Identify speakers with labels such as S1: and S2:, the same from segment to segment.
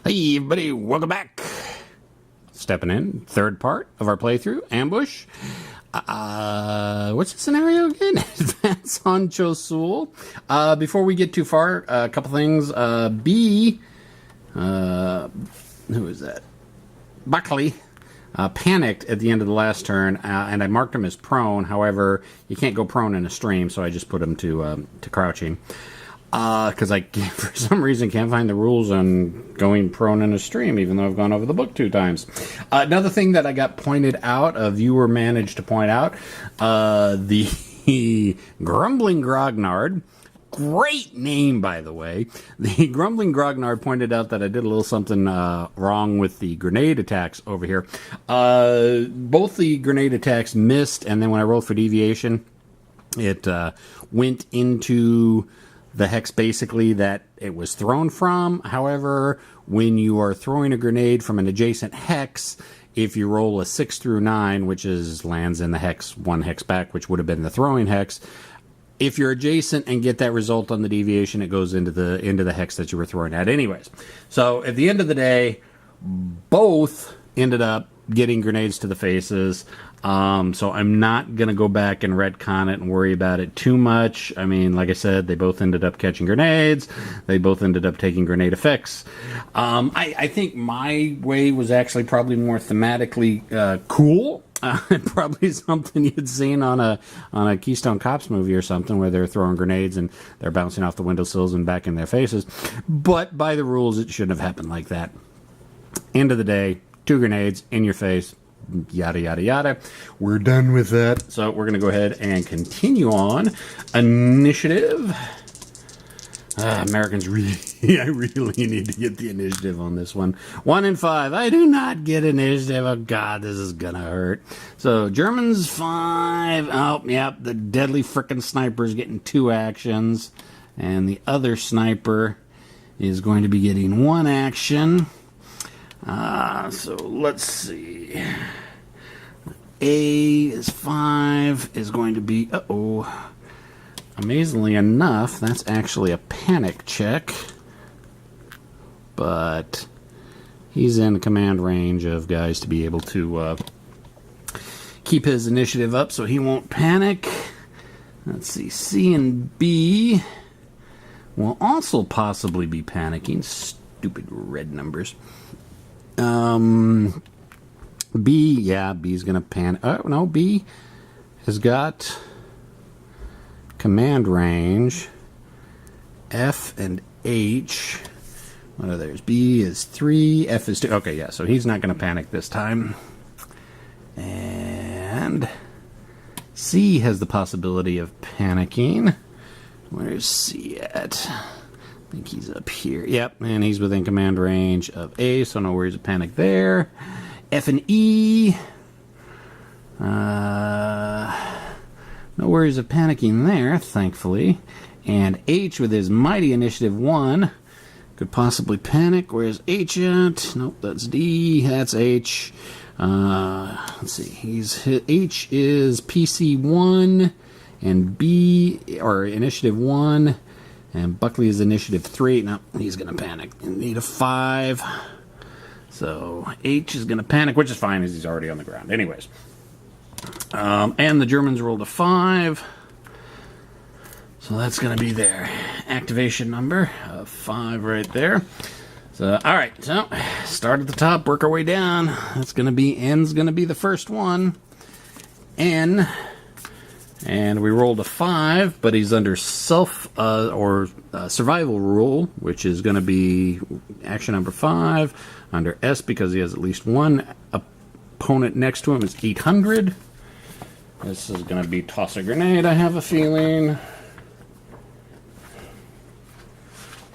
S1: Hey everybody, welcome back. Stepping in, third part of our playthrough, Ambush. What's the scenario again? Advance on Chosul. Before we get too far, a couple things. B, who is that? Buckley panicked at the end of the last turn, and I marked him as prone. However, you can't go prone in a stream, so I just put him to crouching. Because I, for some reason, can't find the rules on going prone in a stream, even though I've gone over the book 2 times. Another thing that I got pointed out, a viewer managed to point out, the Grumbling Grognard, great name, by the way. The Grumbling Grognard pointed out that I did a little something wrong with the grenade attacks over here. Both the grenade attacks missed, and then when I rolled for deviation, it went into the hex basically that it was thrown from. However, when you are throwing a grenade from an adjacent hex, if you roll a 6 through 9, which is lands in the hex, 1 hex back, which would have been the throwing hex, if you're adjacent and get that result on the deviation, it goes into the hex that you were throwing at anyways. So at the end of the day, both ended up getting grenades to the faces. So I'm not going to go back and retcon it and worry about it too much. I mean, like I said, they both ended up catching grenades. They both ended up taking grenade effects. I think my way was actually probably more thematically cool. Probably something you'd seen on a Keystone Cops movie or something where they're throwing grenades and they're bouncing off the windowsills and back in their faces. But by the rules, it shouldn't have happened like that. End of the day, 2 grenades in your face. Yada, yada, yada. We're done with that. So we're going to go ahead and continue on. Initiative. Americans really, I really need to get the initiative on this one. 1 and 5. I do not get initiative. Oh, God, this is going to hurt. So, Germans 5. Oh, yep, the deadly frickin' sniper is getting 2 actions. And the other sniper is going to be getting 1 action. So let's see. A is 5 is going to be, amazingly enough, that's actually a panic check. But he's in command range of guys to be able to keep his initiative up so he won't panic. Let's see, C and B will also possibly be panicking. Stupid red numbers. B, yeah, B's gonna panic. Oh, no, B has got command range. F and H. What are theirs? B is 3, F is 2. Okay, yeah, so he's not gonna panic this time. And C has the possibility of panicking. Where's C at? I think he's up here. Yep, and he's within command range of A, so no worries of panic there. F and E. No worries of panicking there, thankfully. And H, with his mighty initiative 1, could possibly panic. Where's H at? Nope, that's D. That's H. Let's see. H is PC 1, and B, or initiative 1. And Buckley is initiative 3. No, he's going to panic. Need a 5. So H is going to panic, which is fine as he's already on the ground. Anyways. And the Germans rolled a 5. So that's going to be their activation number of 5 right there. So, alright. So, start at the top, work our way down. That's going to be, N's going to be the first one. N. And we rolled a 5, but he's under survival rule, which is going to be action number 5. Under S, because he has at least 1 opponent next to him, is 800. This is going to be toss a grenade, I have a feeling.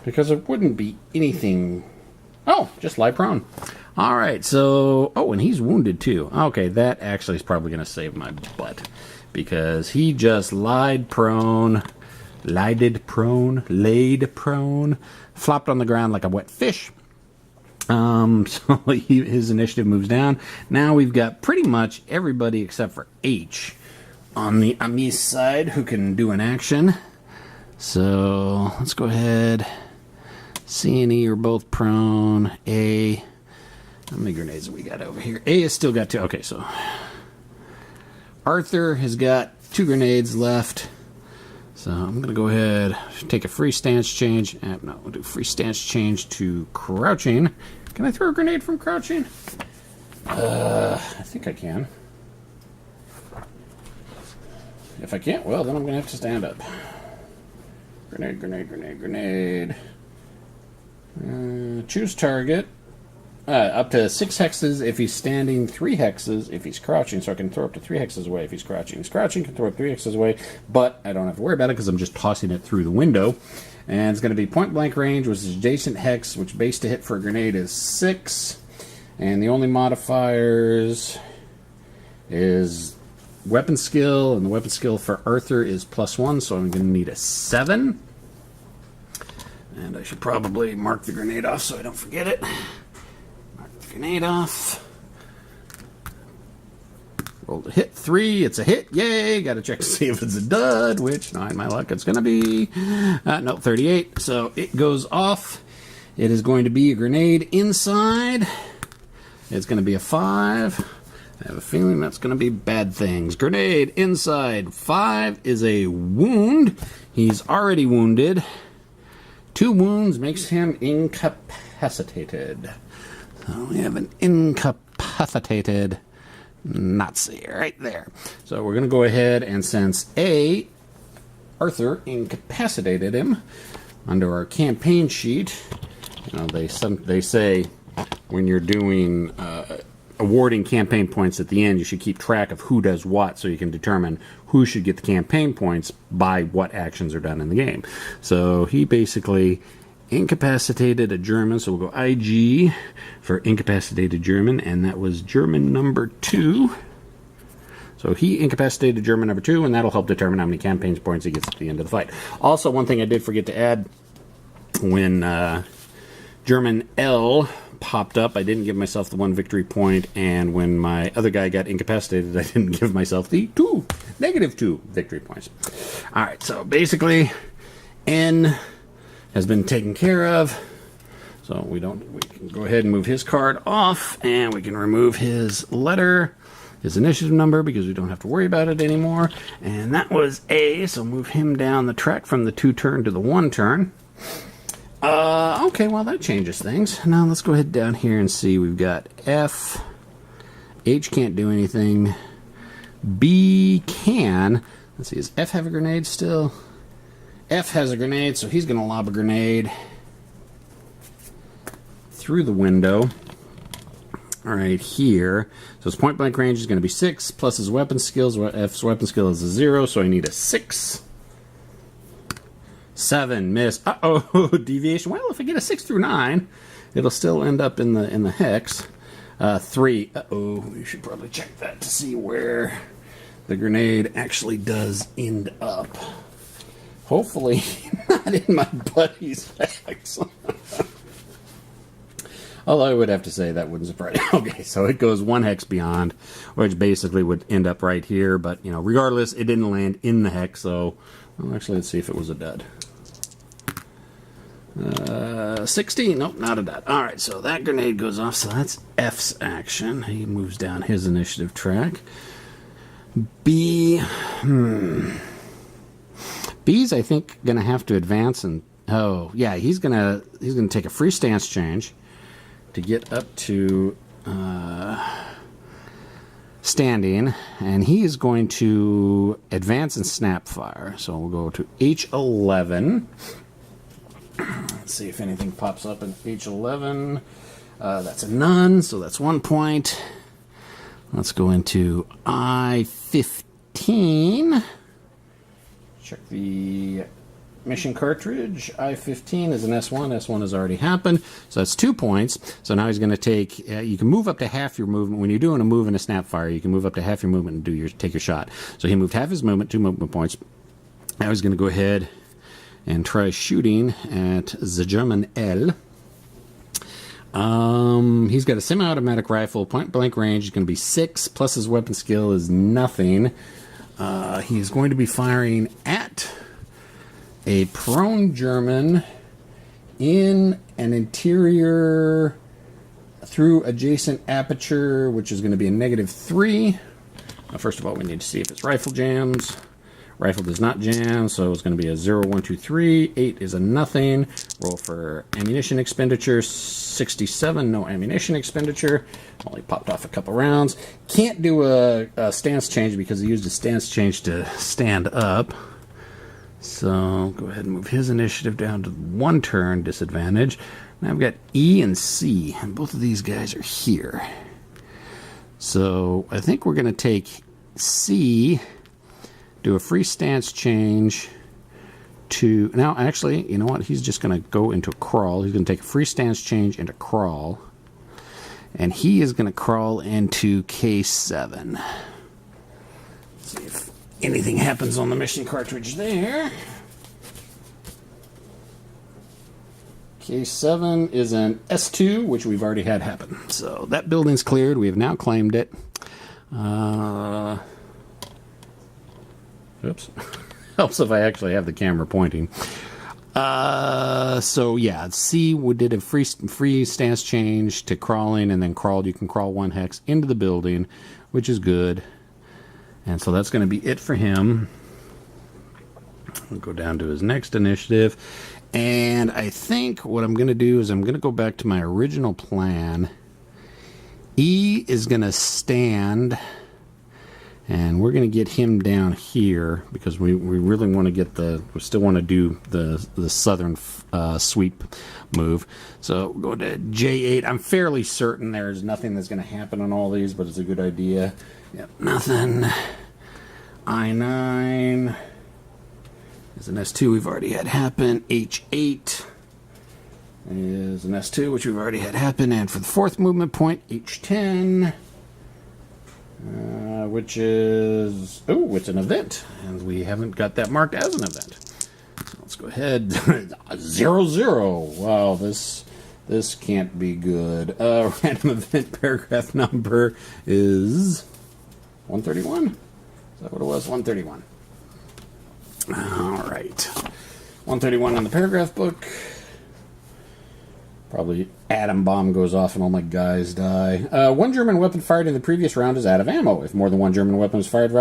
S1: Because it wouldn't be anything. Oh, just lie prone. Alright, so, and he's wounded too. Okay, that actually is probably going to save my butt. Because he just laid prone, flopped on the ground like a wet fish. So his initiative moves down. Now we've got pretty much everybody except for H on the Amis side who can do an action. So let's go ahead, C and E are both prone. A, how many grenades have we got over here? A has still got 2. Okay, so Arthur has got 2 grenades left. So I'm going to go ahead, take a free stance change. No, we'll do free stance change to crouching. Can I throw a grenade from crouching? I think I can. If I can't, well, then I'm going to have to stand up. Grenade, grenade, grenade, grenade. Choose target. Up to 6 hexes if he's standing, 3 hexes if he's crouching. So I can throw up to 3 hexes away if he's crouching. He's crouching, can throw up 3 hexes away, but I don't have to worry about it because I'm just tossing it through the window. And it's going to be point blank range, which is adjacent hex, which base to hit for a grenade is 6. And the only modifiers is weapon skill, and the weapon skill for Arthur is +1, so I'm going to need a 7. And I should probably mark the grenade off so I don't forget it. Grenade off. Roll to hit 3. It's a hit. Yay! Got to check to see if it's a dud, which, knowing my luck, it's going to be. No, 38. So it goes off. It is going to be a grenade inside. It's going to be a 5. I have a feeling that's going to be bad things. Grenade inside. 5 is a wound. He's already wounded. 2 wounds makes him incapacitated. So we have an incapacitated Nazi right there. So we're going to go ahead and since Arthur incapacitated him under our campaign sheet. You know, they say when you're doing awarding campaign points at the end, you should keep track of who does what so you can determine who should get the campaign points by what actions are done in the game. So he basically incapacitated a German, so we'll go IG for incapacitated German, and that was German number 2. So he incapacitated German number 2, and that'll help determine how many campaign points he gets at the end of the fight. Also, one thing I did forget to add, when German L popped up, I didn't give myself the 1 victory point, and when my other guy got incapacitated, I didn't give myself the -2 victory points. Alright, so basically, N has been taken care of. So we can go ahead and move his card off, and we can remove his letter, his initiative number, because we don't have to worry about it anymore. And that was A, so move him down the track from the 2 turn to the 1 turn. Okay, well that changes things. Now let's go ahead down here and see. We've got F. H can't do anything. B can. Let's see, does F have a grenade still? F has a grenade, so he's going to lob a grenade through the window right here. So his point blank range is going to be 6 plus his weapon skills. F's weapon skill is a 0, so I need a 6. 7, miss. Uh-oh, deviation. Well, if I get a 6 through 9, it'll still end up in the hex. 3. Uh-oh, we should probably check that to see where the grenade actually does end up. Hopefully not in my buddy's hex. Although I would have to say that wouldn't surprise me. Okay, so it goes 1 hex beyond, which basically would end up right here. But, you know, regardless, it didn't land in the hex. So, well, actually, let's see if it was a dud. 16. Nope, not a dud. All right, so that grenade goes off. So that's F's action. He moves down his initiative track. B. B's, I think, gonna have to advance, and oh yeah, he's gonna take a free stance change to get up to standing, and he is going to advance and snap fire. So we'll go to H11. Let's see if anything pops up in H11. That's a none, so that's 1 point. Let's go into I-15. Check the mission cartridge. I-15 is an S1. S1 has already happened, so that's 2 points. So now he's going to take. You can move up to half your movement when you're doing a move and a snap fire. You can move up to half your movement and take your shot. So he moved half his movement, 2 movement points. Now he's going to go ahead and try shooting at the German L. He's got a semi-automatic rifle, point blank range. He's going to be 6 plus his weapon skill is nothing. He's going to be firing at a prone German in an interior through adjacent aperture, which is going to be a -3. First of all, we need to see if it's rifle jams. Rifle does not jam, so it's going to be a 0, 1, 2, 3. 8 is a nothing. Roll for ammunition expenditure. 67, no ammunition expenditure. Only popped off a couple rounds. Can't do a stance change because he used a stance change to stand up. So go ahead and move his initiative down to 1 turn disadvantage. Now I've got E and C, and both of these guys are here. So I think we're going to take C, do a free stance change to... Now, actually, you know what? He's just going to go into a crawl. He's going to take a free stance change into crawl. And he is going to crawl into K7. Let's see if anything happens on the mission cartridge there. K7 is an S2, which we've already had happen. So that building's cleared. We have now claimed it. Oops. Helps if I actually have the camera pointing. So yeah, C did a free stance change to crawling, and then crawled. You can crawl 1 hex into the building, which is good. And so that's going to be it for him. We'll go down to his next initiative. And I think what I'm going to do is I'm going to go back to my original plan. E is going to stand, and we're going to get him down here because we really want to get we still want to do the southern sweep move. So go to J8. I'm fairly certain there's nothing that's going to happen on all these, but it's a good idea. Yep, nothing. I9 is an S2 we've already had happen. H8 is an S2 which we've already had happen. And for the 4th movement point, H10, which is... Oh, it's an event. And we haven't got that marked as an event. So let's go ahead. 0-0. Wow, this can't be good. Random event paragraph number is 131. Is that what it was? 131. All right. 131 in the paragraph book. Probably atom bomb goes off and all my guys die. 1 German weapon fired in the previous round is out of ammo. If more than 1 German weapon was fired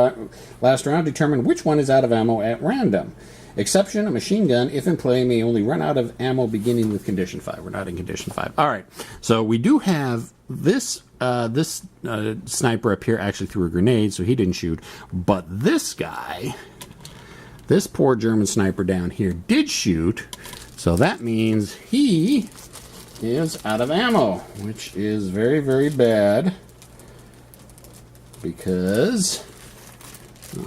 S1: last round, determine which one is out of ammo at random. Exception, a machine gun, if in play, may only run out of ammo beginning with condition 5. We're not in condition 5. All right. So we do have this sniper up here actually threw a grenade, so he didn't shoot. But this guy... This poor German sniper down here did shoot, so that means he is out of ammo, which is very, very bad because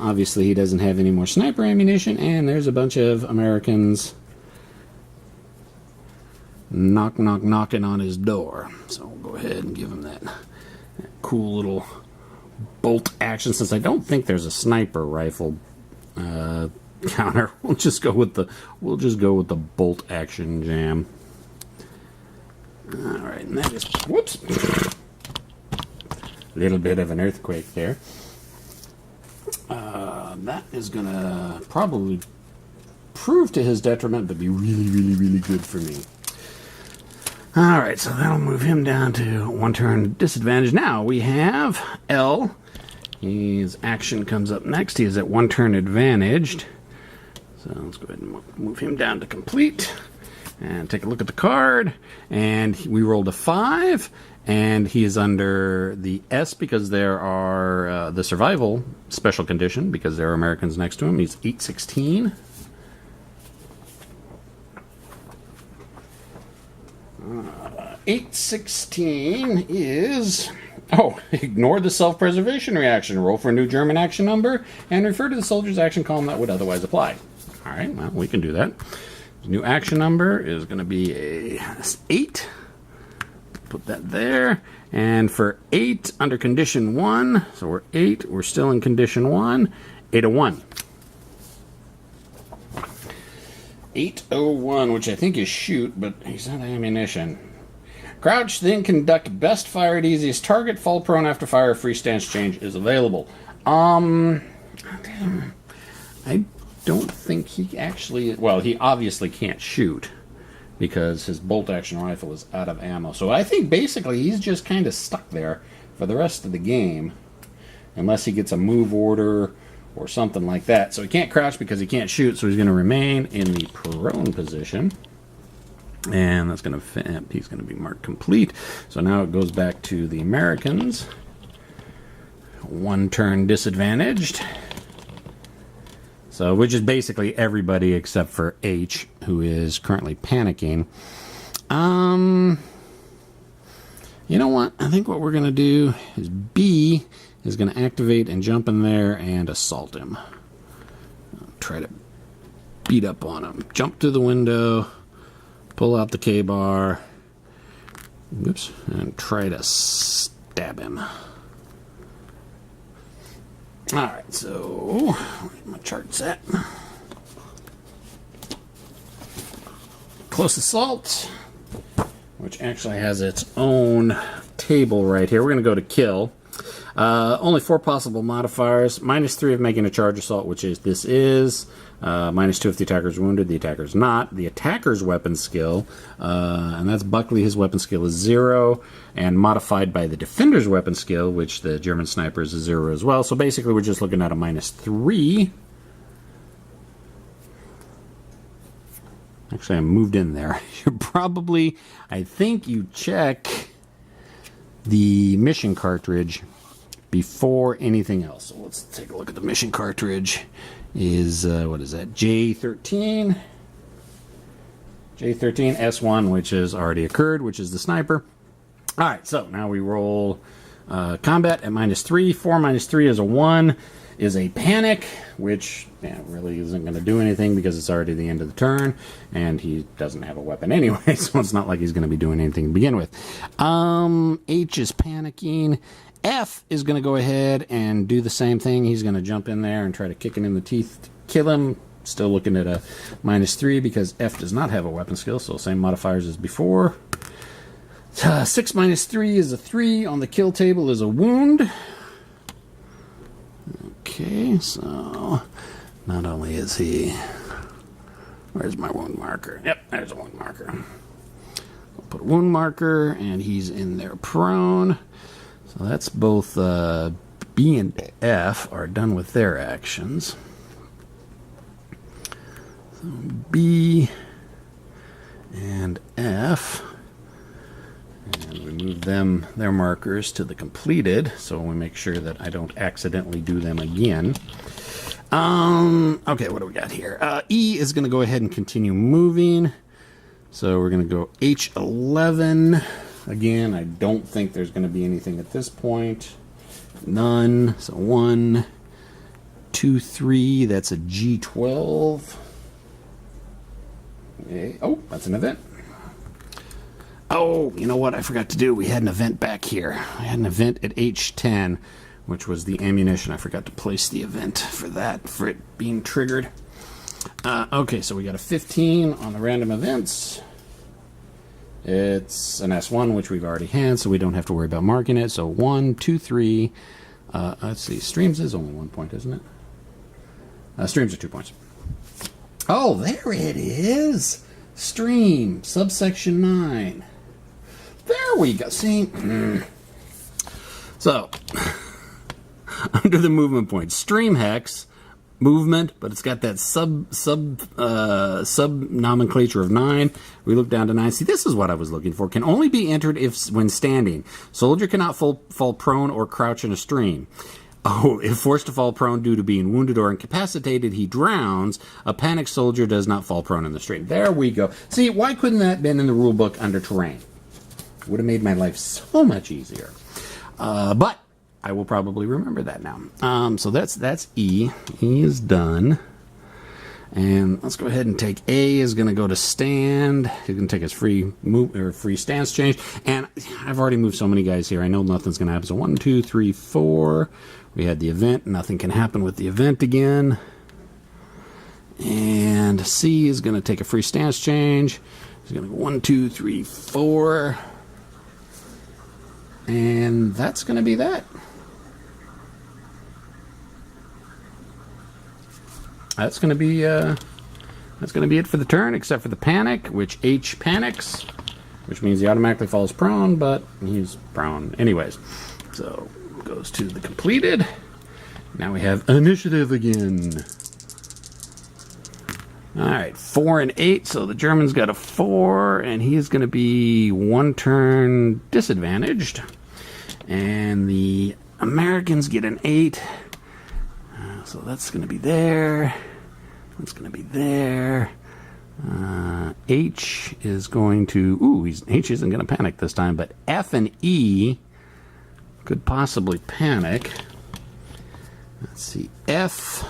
S1: obviously he doesn't have any more sniper ammunition, and there's a bunch of Americans knocking on his door. So we'll go ahead and give him that cool little bolt action. Since I don't think there's a sniper rifle counter, we'll just go with the bolt action jam. All right, and that is whoops, a little bit of an earthquake there. That is gonna probably prove to his detriment, but be really, really, really good for me. All right, so that'll move him down to 1 turn disadvantage. Now we have L. His action comes up next. He is at 1 turn advantaged. So let's go ahead and move him down to complete and take a look at the card. And we rolled a 5, and he is under the S because there are the survival special condition because there are Americans next to him. He's 816. 816 is... Oh, ignore the self-preservation reaction. Roll for a new German action number and refer to the soldier's action column that would otherwise apply. All right, well, we can do that. The new action number is going to be a 8. Put that there. And for 8 under condition 1, so we're 8, we're still in condition 1, 801. 801, which I think is shoot, but he's not ammunition. Crouch, then conduct best fire at easiest target. Fall prone after fire. Free stance change is available. I don't think he actually... Well, he obviously can't shoot. because his bolt-action rifle is out of ammo. So I think basically he's just kind of stuck there for the rest of the game, unless he gets a move order or something like that. So he can't crouch because he can't shoot, so he's going to remain in the prone position. And that's going to he's going to be marked complete. So now it goes back to the Americans. 1 turn disadvantaged. So, which is basically everybody except for H, who is currently panicking. You know what? I think what we're going to do is B is going to activate and jump in there and assault him. Try to beat up on him. Jump to the window, pull out the K-bar, oops, and try to stab him. Alright, so where's my chart set? Close assault, which actually has its own table right here. We're going to go to kill. Only 4 possible modifiers. -3 of making a charge assault, which is this is. -2 if the attacker is wounded, the attacker is not. The attacker's weapon skill, and that's Buckley, his weapon skill is 0, and modified by the defender's weapon skill, which the German snipers is 0 as well. So basically we're just looking at a -3. Actually, I moved in there. You probably, I think you check the mission cartridge before anything else. So let's take a look at the mission cartridge. Is what is that? J13. J13 S1, which has already occurred, which is the sniper. All right, so now we roll combat at -3. 4 -3 is a 1. Is a panic, which really isn't going to do anything because it's already the end of the turn, and he doesn't have a weapon anyway, so it's not like he's going to be doing anything to begin with. H is panicking. F is going to go ahead and do the same thing. He's going to jump in there and try to kick him in the teeth to kill him. Still looking at a -3 because F does not have a weapon skill, so same modifiers as before. 6 -3 is a 3. On the kill table is a wound. Okay, so not only is he... Where's my wound marker? Yep, there's a wound marker. I'll put a wound marker, and he's in there prone. So that's both B and F are done with their actions. So B and F, and we move them, their markers, to the completed, so we make sure that I don't accidentally do them again. Okay, what do we got here? E is going to go ahead and continue moving. So we're going to go H11. Again, I don't think there's going to be anything at this point. None. So 1, 2, 3. That's a G12. Okay. Oh, that's an event. Oh, you know what I forgot to do? We had an event back here. I had an event at H10, which was the ammunition. I forgot to place the event for that, for it being triggered. Okay, so we got a 15 on the random events. It's an S1, which we've already had, so we don't have to worry about marking it. So 1, 2, 3. Let's see. Streams is only 1 point, isn't it? Streams are 2 points. Oh, there it is. Stream, subsection 9. There we go. See? So, under the movement point, stream hex, movement, but it's got that sub nomenclature of 9. We look down to 9. See, this is what I was looking for. Can only be entered when standing. Soldier cannot fall prone or crouch in a stream. Oh, if forced to fall prone due to being wounded or incapacitated, he drowns. A panicked soldier does not fall prone in the stream. There we go. See, why couldn't that have been in the rule book under terrain? Would have made my life so much easier. But I will probably remember that now. So that's E. E is done. And let's go ahead and take A is going to go to stand. He's going to take his free move or free stance change. And I've already moved so many guys here. I know nothing's going to happen. So 1, 2, 3, 4. We had the event. Nothing can happen with the event again. And C is going to take a free stance change. He's going to go 1, 2, 3, 4. And that's going to be that. That's going to be That's going to be it for the turn, except for the panic, which H panics, which means he automatically falls prone, but he's prone anyways. So goes to the completed. Now we have initiative again. All right, 4 and 8, so the German's got a 4, and he is going to be 1 turn disadvantaged. And the Americans get an 8, so that's going to be there. That's going to be there. H is going to... H isn't going to panic this time, but F and E could possibly panic. Let's see, F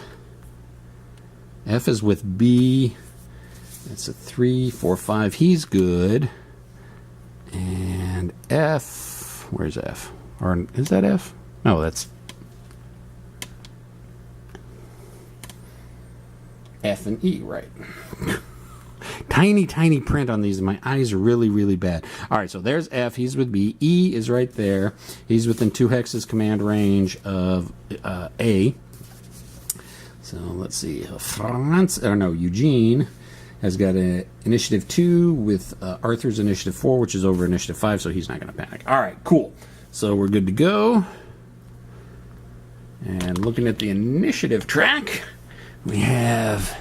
S1: is with B. That's a 3, 4, 5. He's good. And F, where's F? Or is that F? No, that's F and E, right? Tiny, tiny print on these. My eyes are really, really bad. All right, so there's F. He's with B. E is right there. He's within 2 hexes command range of A. So let's see. Eugene has got an initiative 2 with Arthur's initiative 4, which is over initiative 5, so he's not going to panic. All right, cool. So we're good to go. And looking at the initiative track, we have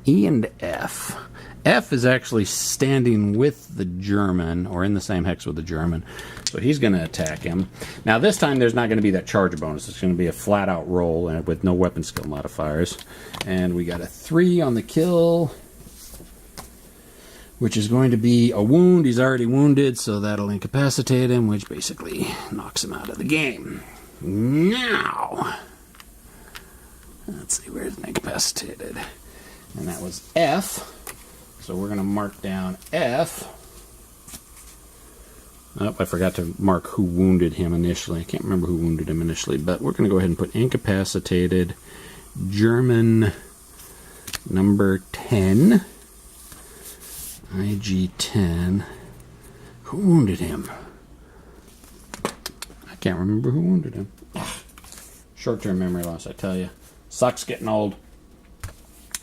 S1: E and F. F is actually standing with the German, or in the same hex with the German. So he's going to attack him. Now this time there's not going to be that charge bonus. It's going to be a flat-out roll and with no weapon skill modifiers. And we got a 3 on the kill, which is going to be a wound. He's already wounded, so that'll incapacitate him, which basically knocks him out of the game. Now, let's see, where's incapacitated? And that was F. So we're going to mark down F. Oh, I forgot to mark who wounded him initially. I can't remember who wounded him initially, but we're going to go ahead and put incapacitated German number 10. IG-10. Who wounded him? I can't remember who wounded him. Short-term memory loss, I tell you. Sucks getting old.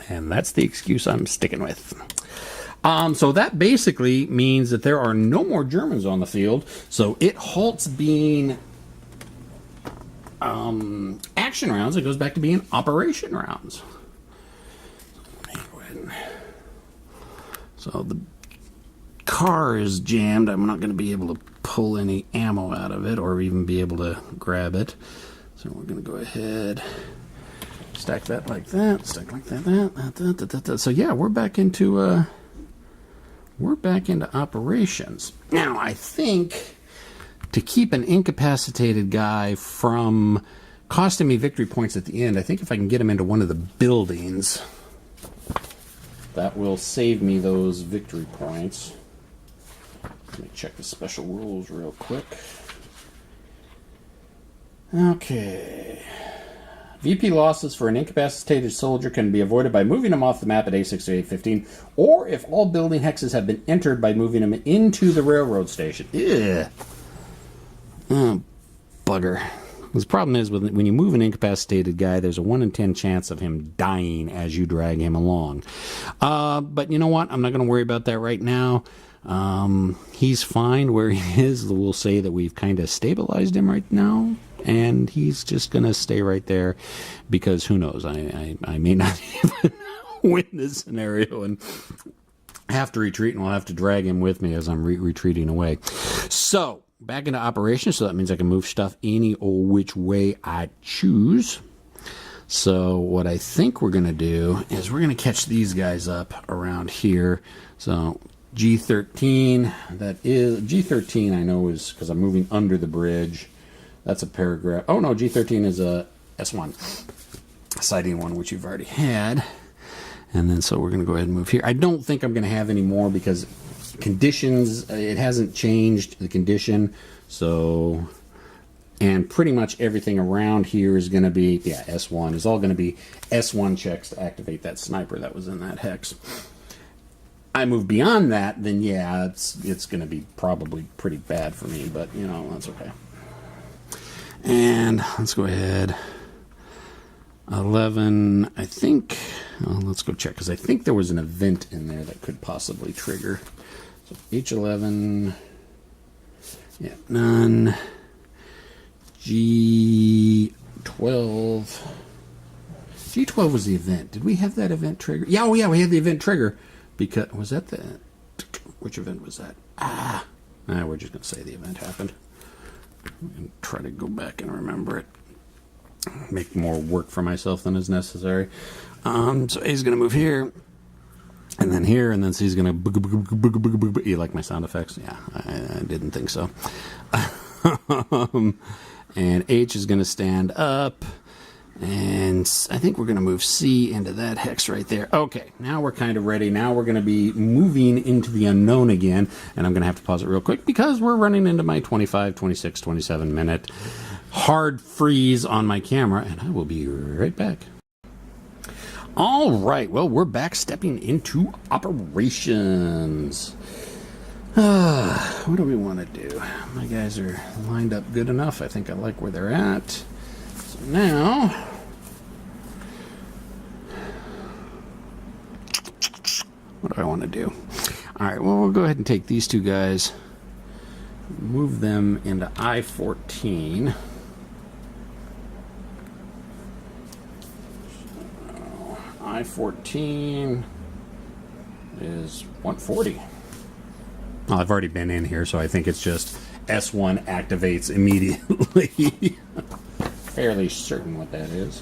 S1: And that's the excuse I'm sticking with. So that basically means that there are no more Germans on the field. So it halts being action rounds. It goes back to being operation rounds. So the car is jammed. I'm not going to be able to pull any ammo out of it or even be able to grab it. So we're going to go ahead, stack that like that, stack like that. So yeah, we're back into operations. Now I think to keep an incapacitated guy from costing me victory points at the end, I think if I can get him into one of the buildings, that will save me those victory points. Let me check the special rules real quick. Okay. VP losses for an incapacitated soldier can be avoided by moving him off the map at A6 to A15, or if all building hexes have been entered by moving him into the railroad station. Ugh. Oh, bugger. The problem is when you move an incapacitated guy, there's a 1 in 10 chance of him dying as you drag him along. But you know what? I'm not going to worry about that right now. He's fine where he is. We'll say that we've kind of stabilized him right now, and he's just going to stay right there because who knows? I may not even win this scenario and have to retreat, and we'll have to drag him with me as I'm retreating away. So, back into operation, so that means I can move stuff any old which way I choose. So what I think we're going to do is we're going to catch these guys up around here. So G13, that is, G13 I know is, because I'm moving under the bridge, that's a paragraph. Oh no, G13 is a S1, citing one which you've already had. And then so we're going to go ahead and move here. I don't think I'm going to have any more because conditions, it hasn't changed the condition. So, and pretty much everything around here is going to be, yeah, S1 is all going to be S1 checks to activate that sniper that was in that hex. I move beyond that, then yeah, it's going to be probably pretty bad for me, but you know, that's okay. And let's go ahead. 11, I think, Well, let's go check, because I think there was an event in there that could possibly trigger. So H11, yeah, none. G12. G12 was the event. Did we have that event trigger? Yeah, oh yeah, we had the event trigger. Because, was that the, which event was that? We're just going to say the event happened. And try to go back and remember it. Make more work for myself than is necessary. So A's going to move here, and then here, and then C's going to. You like my sound effects? Yeah, I didn't think so. And H is going to stand up, and I think we're going to move C into that hex right there. Okay, now we're kind of ready. Now we're going to be moving into the unknown again, and I'm going to have to pause it real quick because we're running into my 25, 26, 27 minute hard freeze on my camera, and I will be right back. All right, well, we're back stepping into operations. What do we want to do? My guys are lined up good enough. I think I like where they're at. So now, what do I want to do? All right, well, we'll go ahead and take these two guys, move them into I-14. I-14 is 140. Well, I've already been in here, so I think it's just S1 activates immediately. Fairly certain what that is.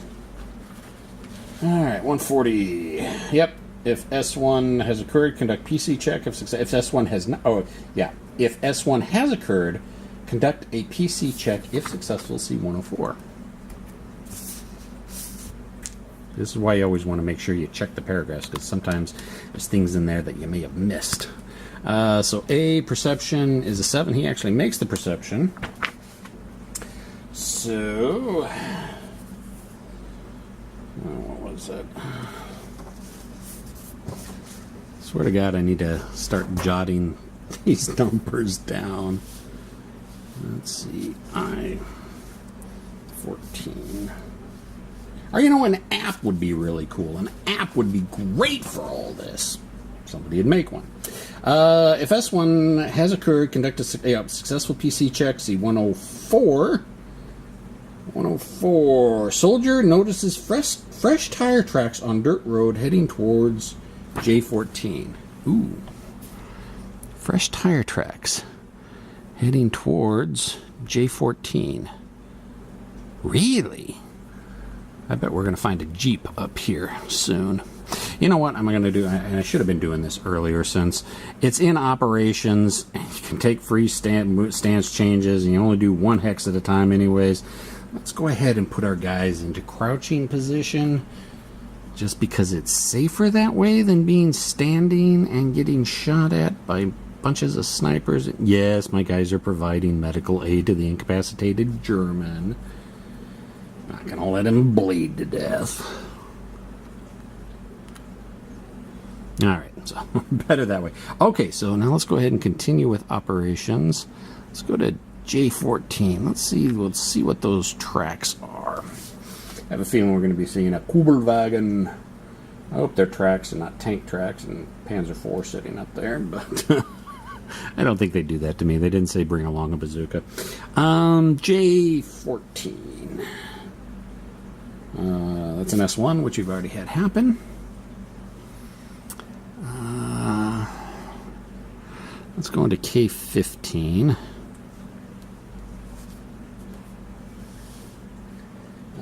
S1: All right, 140. Yep. If S1 has occurred, conduct PC check. If S1 has not, if S1 has occurred, conduct a PC check. If successful, C104. This is why you always want to make sure you check the paragraphs, because sometimes there's things in there that you may have missed. So A, perception is a 7. He actually makes the perception. So, what was that? Swear to God, I need to start jotting these numbers down. Let's see, I-14. Or, an app would be really cool. An app would be great for all this. Somebody would make one. If S1 has occurred, conduct a successful PC check. See 104. 104. Soldier notices fresh tire tracks on dirt road heading towards J14. Ooh. Fresh tire tracks heading towards J14. Really? I bet we're going to find a Jeep up here soon. You know what I'm going to do? And I should have been doing this earlier, since it's in operations. You can take free stance changes, and you only do one hex at a time anyways. Let's go ahead and put our guys into crouching position, just because it's safer that way than being standing and getting shot at by bunches of snipers. Yes, my guys are providing medical aid to the incapacitated German. Not going to let him bleed to death. All right, so better that way. Okay, so now let's go ahead and continue with operations. Let's go to J14. Let's see what those tracks are. I have a feeling we're going to be seeing a Kugelwagen. I hope they're tracks and not tank tracks and Panzer IV sitting up there, but I don't think they do that to me. They didn't say bring along a bazooka. J14. That's an S1, which you've already had happen. Let's go into K15.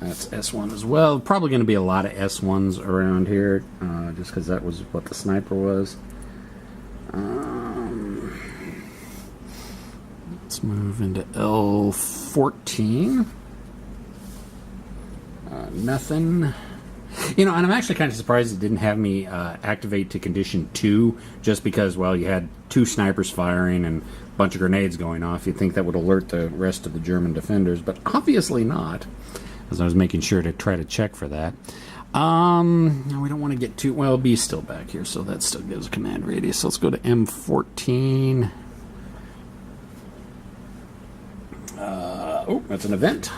S1: That's S1 as well. Probably going to be a lot of S1s around here, just because that was what the sniper was. Let's move into L14. Nothing. And I'm actually kind of surprised it didn't have me activate to condition 2, just because, well, you had 2 snipers firing and a bunch of grenades going off. You'd think that would alert the rest of the German defenders, but obviously not, as I was making sure to try to check for that. We don't want to get too... Well, B's still back here, so that still gives a command radius. So let's go to M14. That's an event.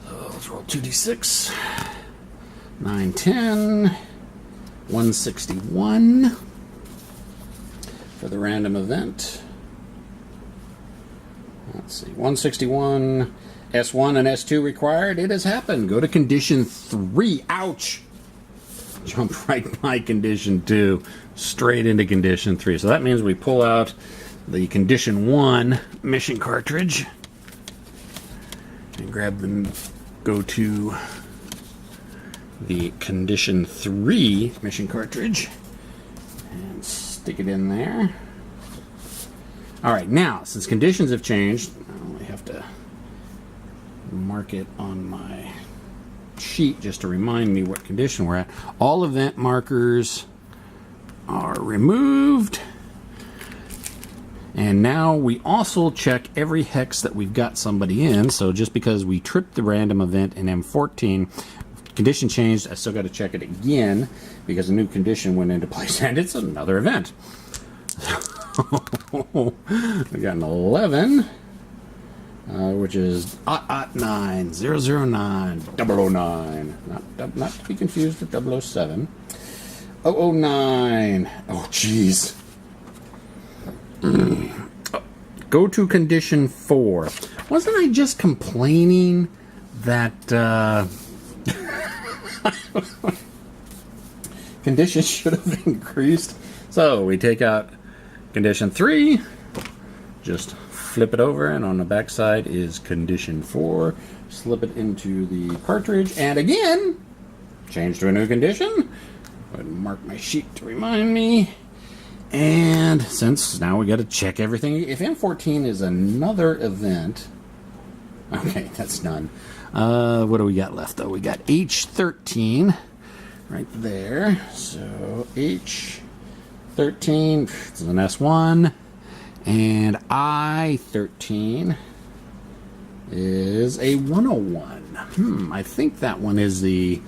S1: So let's roll 2d6. 910, 161 for the random event. Let's see, 161, S1 and S2 required. It has happened. Go to condition 3. Ouch! Jump right by condition 2, straight into condition 3. So that means we pull out the condition 1 mission cartridge and go to the condition 3 mission cartridge and stick it in there. Alright, now, since conditions have changed, I only have to mark it on my sheet just to remind me what condition we're at. All event markers are removed. And now we also check every hex that we've got somebody in. So just because we tripped the random event in M14, condition changed, I still got to check it again because a new condition went into place and it's another event. We got an 11, which is 9, 009, 009. Not to be confused with 007. 009. Oh, jeez. Go to condition 4. Wasn't I just complaining that conditions should have increased? So we take out condition 3, just flip it over, and on the back side is condition 4. Slip it into the cartridge, and again, change to a new condition. Go ahead and mark my sheet to remind me. And since now we got to check everything, if M14 is another event, okay, that's done. What do we got left though? We got H13 right there. So H13 is an S1, and I13 is a 101. I think that one is the.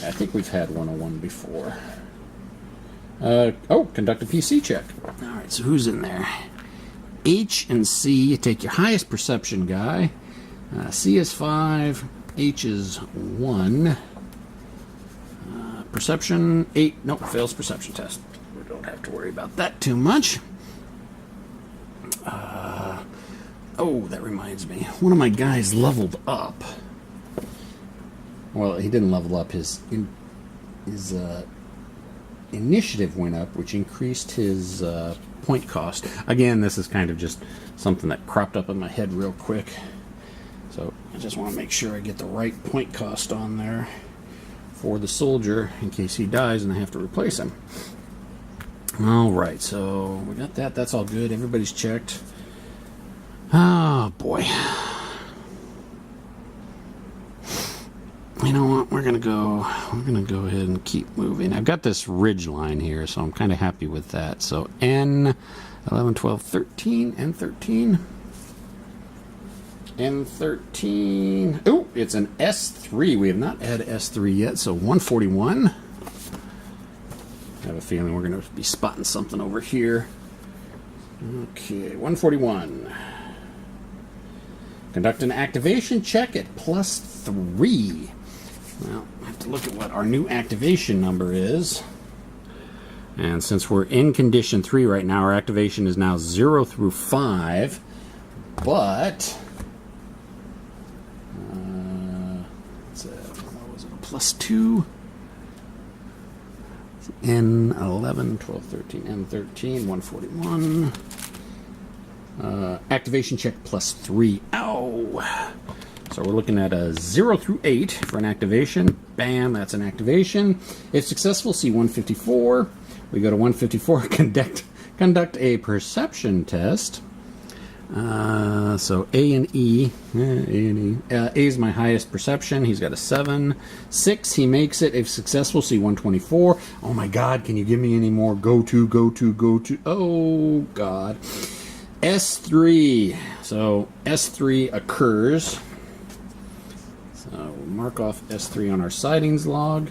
S1: I think we've had 101 before. Conduct a PC check. Alright, so who's in there? H and C, you take your highest perception guy. C is 5, H is 1. Perception 8, nope, fails perception test. We don't have to worry about that too much. That reminds me. One of my guys leveled up. Well, he didn't level up. His initiative went up, which increased his point cost. Again, this is kind of just something that cropped up in my head real quick. So I just want to make sure I get the right point cost on there for the soldier in case he dies and I have to replace him. Alright, so we got that. That's all good. Everybody's checked. Oh, boy. You know what? We're gonna go ahead and keep moving. I've got this ridge line here, so I'm kind of happy with that. So N 11, 12, 13, N13. N13. Oh, it's an S3. We have not had S3 yet, so 141. I have a feeling we're going to be spotting something over here. Okay, 141. Conduct an activation check at +3. Well, I have to look at what our new activation number is. And since we're in condition 3 right now, our activation is now 0 through 5. But what was it? +2. N11, 12, 13, N13, 141. Activation check +3. Ow! So we're looking at a 0 through 8 for an activation. Bam, that's an activation. If successful, see 154. We go to 154, conduct a perception test. So A and E. A is my highest perception. He's got a 7. 6, he makes it. If successful, see 124. Oh my God, can you give me any more? Go to. Oh God. S3. So S3 occurs. So we'll mark off S3 on our sightings log.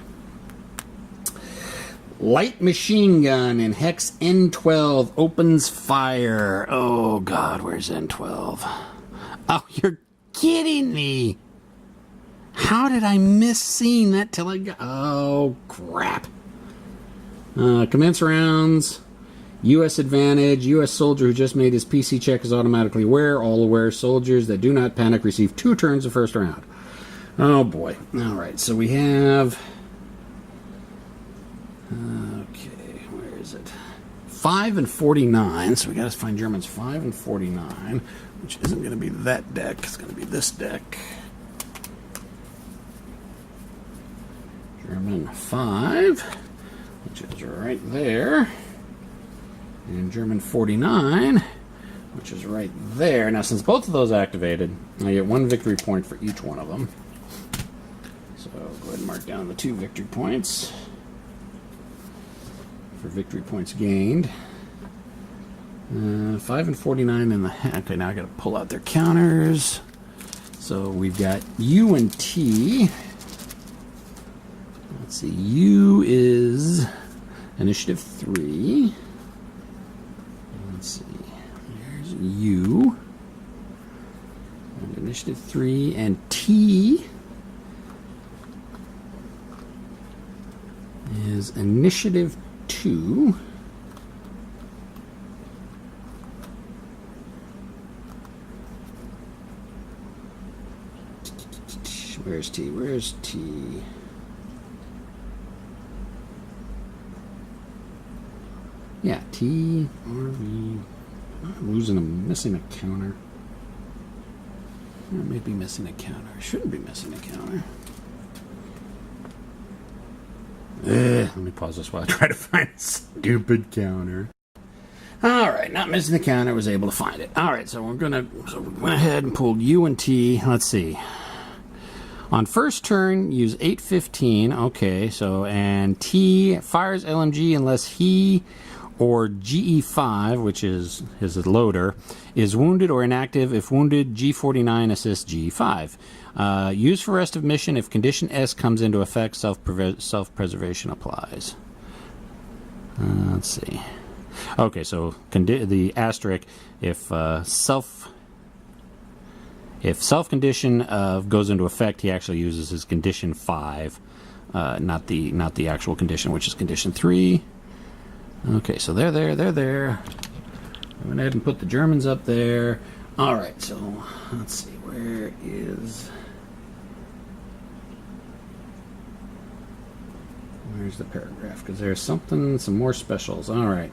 S1: Light machine gun in hex N12 opens fire. Oh God, where's N12? Oh, you're kidding me. How did I miss seeing that till I got... Oh, crap. Commence rounds. U.S. advantage. U.S. soldier who just made his PC check is automatically aware. All aware soldiers that do not panic receive 2 turns the first round. Oh, boy. All right, so we have... Okay, where is it? 5 and 49. So we got to find Germans 5 and 49, which isn't going to be that deck. It's going to be this deck. German 5, which is right there. And German 49, which is right there. Now, since both of those activated, I get 1 victory point for each one of them. So go ahead and mark down the 2 victory points for victory points gained. 5 and 49 in the... Okay, now I got to pull out their counters. So we've got U and T. Let's see, U is initiative 3. Let's see, there's U. And initiative 3, and T is initiative 2. Where's T? Where's T? Yeah, T, RV. I'm missing a counter. I may be missing a counter. I shouldn't be missing a counter. Let me pause this while I try to find a stupid counter. Alright, not missing the counter, was able to find it. Alright, so we went ahead and pulled U and T. Let's see. On first turn, use 815. Okay, so, and T fires LMG unless he or GE5, which is his loader, is wounded or inactive. If wounded, G49 assists G5. Use for rest of mission. If condition S comes into effect, self-preservation applies. Let's see. Okay, so the asterisk, if self-condition goes into effect, he actually uses his condition 5, not the actual condition, which is condition 3. Okay, so they're there. I went ahead and put the Germans up there. All right, so let's see, where's the paragraph? Because there's some more specials. All right.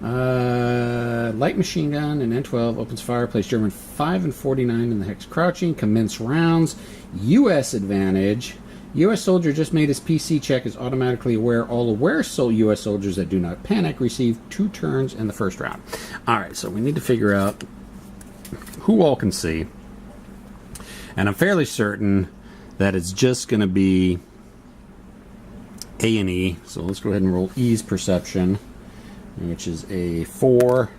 S1: Light machine gun and N12 opens fire. Place German 5 and 49 in the hex crouching. Commence rounds. U.S. advantage. U.S. soldier just made his PC check is automatically aware. All aware U.S. soldiers that do not panic receive 2 turns in the first round. All right, so we need to figure out who all can see. And I'm fairly certain that it's just going to be A and E. So let's go ahead and roll E's perception, which is a 4.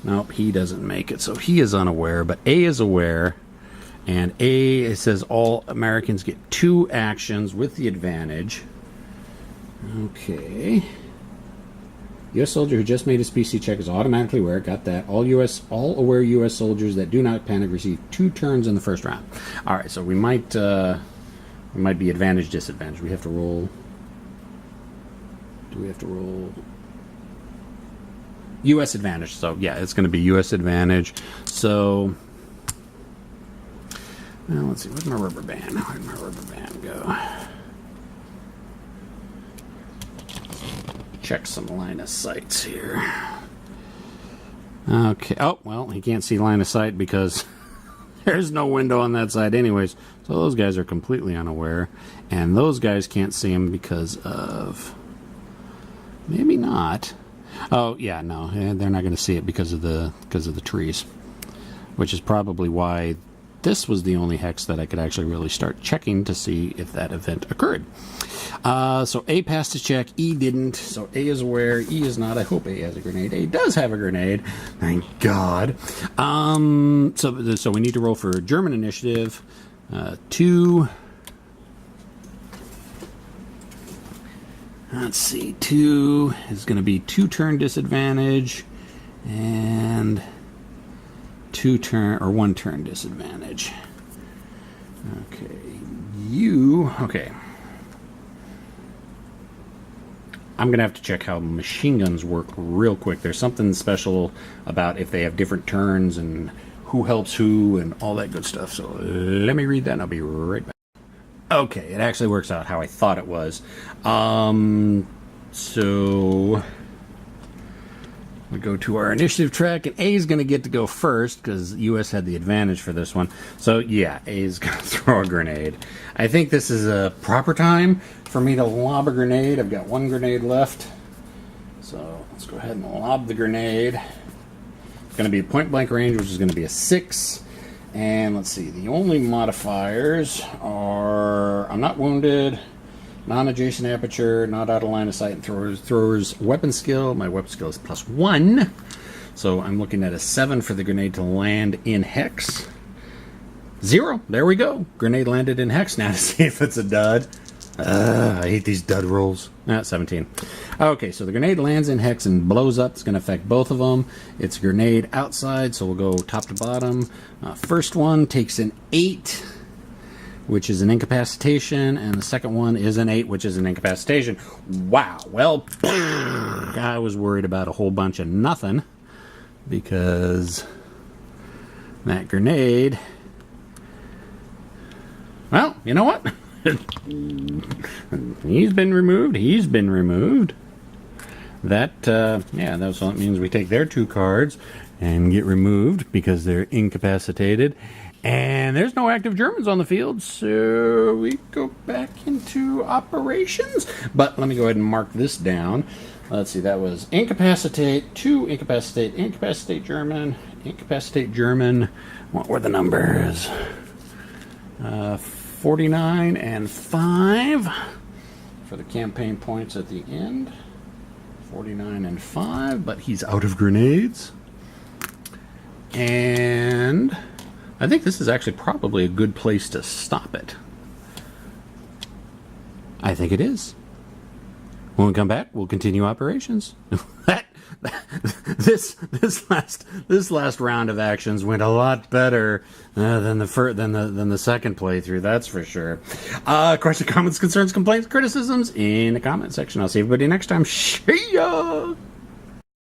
S1: Nope, he doesn't make it, so he is unaware, but A is aware. And A, it says all Americans get 2 actions with the advantage. Okay. U.S. soldier who just made his PC check is automatically aware. Got that. All aware U.S. soldiers that do not panic receive 2 turns in the first round. All right, so we might be advantage disadvantage. We have to roll. Do we have to roll? U.S. advantage. So yeah, it's going to be U.S. advantage. So. Now, let's see, where's my rubber band? Where'd my rubber band go? Check some line of sights here. Okay, oh, well, he can't see line of sight because there's no window on that side anyways. So those guys are completely unaware. And those guys can't see him because of... Maybe not. Oh, yeah, no, they're not going to see it because of the trees. Which is probably why... This was the only hex that I could actually really start checking to see if that event occurred. So A passed his check, E didn't. So A is aware, E is not. I hope A has a grenade. A does have a grenade. Thank God. So we need to roll for German initiative. 2. Let's see. 2 is going to be 2 turn disadvantage. And... 1 turn disadvantage. Okay, you... Okay. I'm going to have to check how machine guns work real quick. There's something special about if they have different turns and who helps who and all that good stuff. So let me read that and I'll be right back. Okay, it actually works out how I thought it was. So we go to our initiative track, and A is going to get to go first because U.S. had the advantage for this one. So yeah, A is going to throw a grenade. I think this is a proper time for me to lob a grenade. I've got one grenade left. So let's go ahead and lob the grenade. It's going to be a point blank range, which is going to be a 6. And let's see, the only modifiers are I'm not wounded, non-adjacent aperture, not out of line of sight, and thrower's weapon skill. My weapon skill is +1. So I'm looking at a 7 for the grenade to land in hex. 0. There we go. Grenade landed in hex. Now to see if it's a dud. I hate these dud rolls. 17. Okay, so the grenade lands in hex and blows up. It's going to affect both of them. It's a grenade outside, so we'll go top to bottom. First one takes an 8, which is an incapacitation, and the second one is an 8, which is an incapacitation. Wow. Well, I was worried about a whole bunch of nothing because that grenade... Well, you know what? He's been removed. That, yeah, that's what it means. We take their 2 cards and get removed because they're incapacitated. And there's no active Germans on the field, so we go back into operations. But let me go ahead and mark this down. Let's see, that was incapacitate, 2 incapacitate, incapacitate German. What were the numbers? 49 and 5 for the campaign points at the end. 49 and 5, but he's out of grenades. And I think this is actually probably a good place to stop it. I think it is. When we come back, we'll continue operations. This last round of actions went a lot better than the second playthrough. That's for sure. Questions, comments, concerns, complaints, criticisms in the comment section. I'll see everybody next time. See ya.